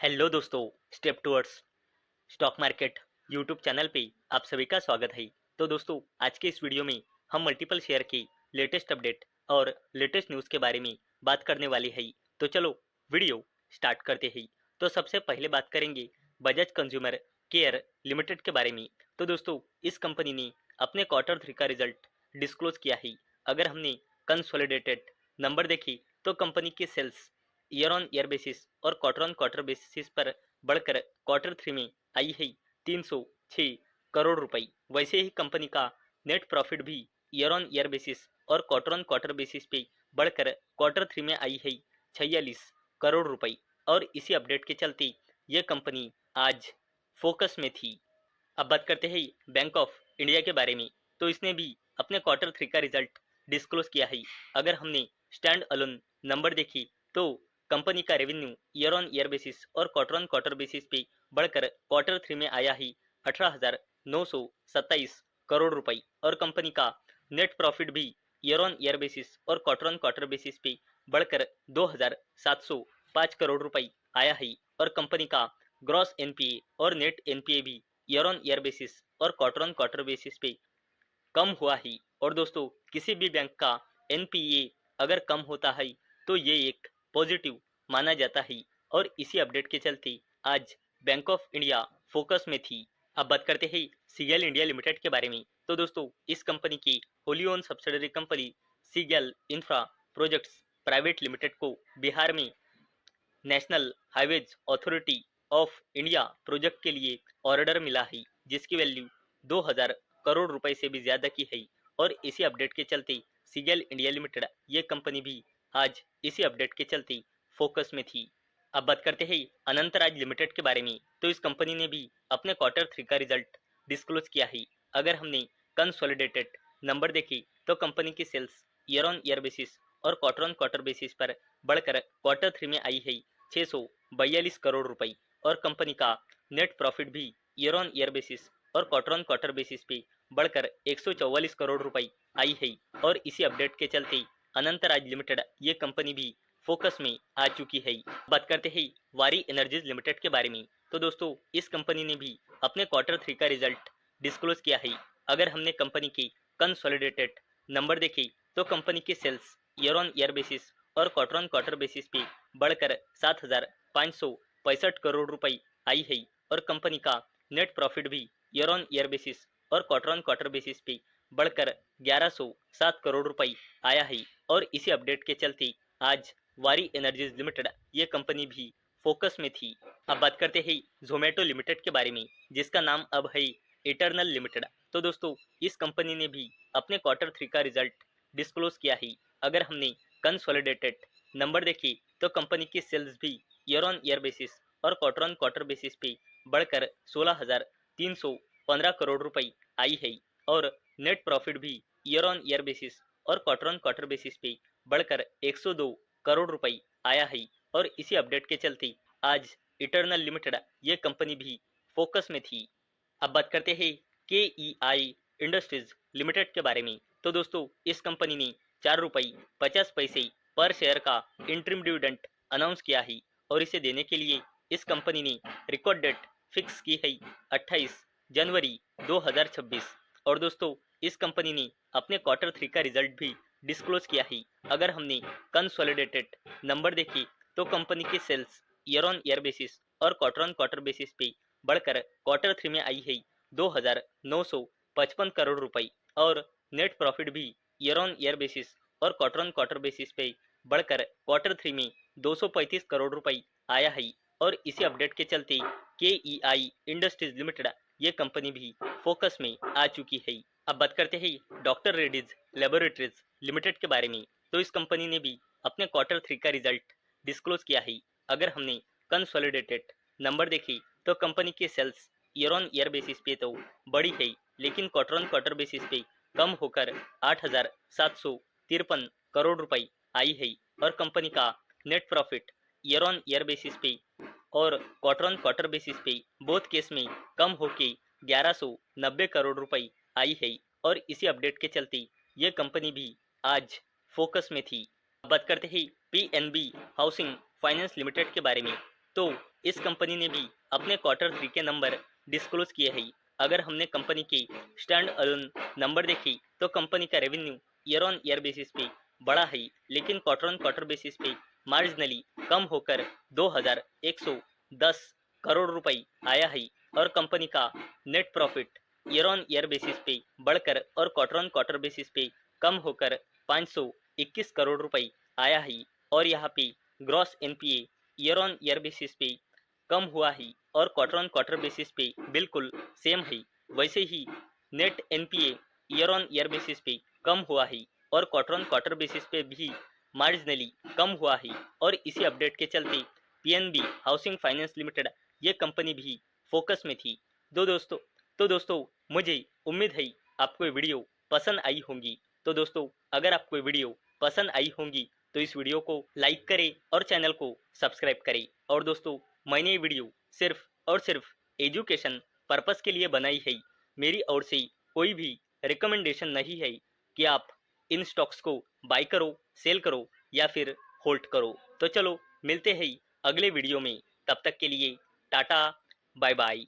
Hello दोस्तों, step towards stock market YouTube channel पे आप सभी का स्वागत है। तो दोस्तों, आज के इस वीडियो में हम मल्टीपल शेयर की लेटेस्ट अपडेट और लेटेस्ट न्यूज़ के बारे में बात करने वाले हैं। तो चलो वीडियो स्टार्ट करते हैं। तो सबसे पहले बात करेंगे बजाज कंज्यूमर केयर लिमिटेड के बारे में। तो दोस्तों, इस कंपनी ने अपने क्वार्टर 3 का रिजल्ट डिस्क्लोज किया है। अगर हमने कंसोलिडेटेड नंबर देखे तो कंपनी के sales year on year basis और क्वार्टर ऑन क्वार्टर बेसिस पर बढ़कर क्वार्टर 3 में आई है 306 करोड़ रुपए। वैसे ही कंपनी का नेट प्रॉफिट भी ईयर ऑन ईयर बेसिस और क्वार्टर ऑन क्वार्टर बेसिस पे बढ़कर क्वार्टर 3 में आई है 46 करोड़ रुपए। और इसी अपडेट के चलते ये कंपनी आज फोकस में थी। अब बात करते हैं बैंक ऑफ इंडिया के बारे में। तो इसने भी अपने क्वार्टर 3 का रिजल्ट डिस्क्लोज किया है। अगर हमने स्टैंड अलोन नंबर देखी तो कंपनी का revenue year on year basis और क्वार्टर ऑन क्वार्टर बेसिस पे बढ़कर क्वार्टर 3 में आया है 18,927 करोड़ रुपए। और कंपनी का नेट प्रॉफिट भी ईयर ऑन ईयर बेसिस और क्वार्टर ऑन क्वार्टर बेसिस पे बढ़कर 2,705 करोड़ रुपए आया है। और कंपनी का ग्रॉस एनपीए और नेट एनपीए भी ईयर ऑन ईयर बेसिस और क्वार्टर ऑन क्वार्टर बेसिस पे कम हुआ है। और दोस्तों, किसी भी बैंक का एनपीए अगर कम होता है तो ये एक पॉजिटिव माना जाता है। और इसी अपडेट के चलते आज बैंक ऑफ इंडिया फोकस में थी। अब बात करते हैं सीगेल इंडिया लिमिटेड के बारे में। तो दोस्तों, इस कंपनी की wholly owned subsidiary company Ceigall infra projects private limited को बिहार में national highways authority of India project के लिए ऑर्डर मिला है, जिसकी वैल्यू 2000 करोड़ रुपए से भी ज्यादा की है। और इसी अपडेट के चलते सीगेल इंडिया लिमिटेड ये कंपनी भी आज इसी अपडेट के चलते फोकस में थी। अब बात करते हैं अनंतराज लिमिटेड के बारे में। तो इस कंपनी ने भी अपने क्वार्टर 3 का रिजल्ट डिस्क्लोज किया है। अगर हमने कंसोलिडेटेड नंबर देखे तो कंपनी की sales year on year basis और क्वार्टर ऑन क्वार्टर बेसिस पर बढ़कर क्वार्टर 3 में आई है 642 करोड़ रुपए। और कंपनी का नेट प्रॉफिट भी ईयर ऑन ईयर बेसिस और क्वार्टर ऑन क्वार्टर बेसिस पे बढ़कर 144 करोड़ रुपए आई है। और इसी अपडेट के चलते अनंतराज लिमिटेड ये कंपनी भी फोकस में आ चुकी है। बात करते हैं वारी एनर्जीज लिमिटेड के बारे में। तो दोस्तों, इस कंपनी ने भी अपने क्वार्टर 3 का रिजल्ट डिस्क्लोज किया है। अगर हमने कंपनी की कंसोलिडेटेड नंबर देखे तो कंपनी के sales year on year basis और क्वार्टर ऑन क्वार्टर बेसिस पे बढ़कर 7,565 करोड़ रुपए आई है। और कंपनी का नेट प्रॉफिट भी ईयर ऑन ईयर बेसिस और क्वार्टर ऑन क्वार्टर बेसिस पे बढ़कर 1107 करोड़ रुपए आया है। और इसी अपडेट के चलते आज वारी एनर्जीज लिमिटेड ये कंपनी भी फोकस में थी। अब बात करते हैं जोमेटो लिमिटेड के बारे में, जिसका नाम अब है इटर्नल लिमिटेड। तो दोस्तों, इस कंपनी ने भी अपने क्वार्टर 3 का रिजल्ट डिस्क्लोज किया है। अगर हमने कंसोलिडेटेड नंबर देखी तो कंपनी की सेल्स भी ईयर ऑन ईयर बेसिस और क्वार्टर ऑन क्वार्टर बेसिस पे बढ़कर 16,315 करोड़ रुपए आई है। और नेट प्रॉफिट भी ईयर ऑन ईयर बेसिस और क्वार्टर ऑन क्वार्टर बेसिस पे बढ़कर 102 करोड़ रुपए आया है। और इसी अपडेट के चलते आज इटर्नल लिमिटेड ये कंपनी भी फोकस में थी। अब बात करते हैं के ई आई इंडस्ट्रीज लिमिटेड के बारे में। तो दोस्तों, इस कंपनी ने 4 रुपये 50 पैसे पर शेयर का इंटरिम डिविडेंड अनाउंस किया है। और इसे देने के लिए इस कंपनी ने रिकॉर्ड डेट फिक्स की है 28 जनवरी 2026। और दोस्तों, इस कंपनी ने अपने क्वार्टर 3 का रिजल्ट भी डिस्क्लोज किया है। अगर हमने कंसोलिडेटेड नंबर देखी तो कंपनी की sales year on year basis और क्वार्टर ऑन क्वार्टर बेसिस पे बढ़कर क्वार्टर 3 में आई है 2,955 करोड़ रुपए। और नेट प्रॉफिट भी ईयर ऑन ईयर बेसिस और क्वार्टर ऑन क्वार्टर बेसिस पे बढ़कर क्वार्टर 3 में 235 करोड़ रुपए आया है। और इसी अपडेट के चलते के ई आई इंडस्ट्रीज लिमिटेड ये कंपनी भी फोकस में आ चुकी है। अब बात करते हैं डॉक्टर रेड्डीज लेबोरेटरीज लिमिटेड के बारे में। तो इस कंपनी ने भी अपने क्वार्टर 3 का रिजल्ट डिस्क्लोज किया है। अगर हमने कंसोलिडेटेड नंबर देखी तो कंपनी के sales year on year basis पे तो बड़ी है, लेकिन क्वार्टर ऑन क्वार्टर बेसिस पे कम होकर 8,753 करोड़ रुपए आई है। और कंपनी का net profit year on year basis पे और क्वार्टर ऑन क्वार्टर बेसिस पे बोथ केस में कम होके 1190 करोड़ रुपए आई है। और इसी अपडेट के चलते ये कंपनी भी आज फोकस में थी। बात करते हैं पीएनबी हाउसिंग फाइनेंस लिमिटेड के बारे में। तो इस कंपनी ने भी अपने क्वार्टर 3 के नंबर डिस्क्लोज किए हैं। अगर हमने कंपनी के स्टैंड अलोन नंबर देखे तो कंपनी का revenue year on year basis पे बढ़ा है, लेकिन क्वार्टर ऑन क्वार्टर बेसिस पे मार्जिनली कम होकर 2110 करोड़ रुपए आया है। और कंपनी का net profit year on year basis पे बढ़कर और क्वार्टर ऑन क्वार्टर बेसिस पे कम होकर 521 करोड़ रुपए आया है। और यहाँ पे gross NPA year on year basis पे कम हुआ है और क्वार्टर ऑन क्वार्टर बेसिस पे बिल्कुल सेम है। वैसे ही net NPA year on year basis पे कम हुआ है और क्वार्टर ऑन क्वार्टर बेसिस पे भी मार्जिनली कम हुआ है। और इसी अपडेट के चलते पीएनबी हाउसिंग फाइनेंस लिमिटेड ये कंपनी भी फोकस में थी। दोस्तों मुझे उम्मीद है आपको ये वीडियो पसंद आई होंगी। तो दोस्तों अगर आपको ये वीडियो पसंद आई होंगी तो इस वीडियो को लाइक करें और चैनल को सब्सक्राइब करें। और दोस्तों मैंने ये वीडियो सिर्फ और सिर्फ एजुकेशन पर्पस के लिए बनाई है। मेरी ओर से कोई भी रिकमेंडेशन नहीं है कि आप इन स्टॉक्स को बाय करो, सेल करो या फिर होल्ड करो। तो चलो मिलते हैं अगले वीडियो में, तब तक के लिए टाटा बाय बाय।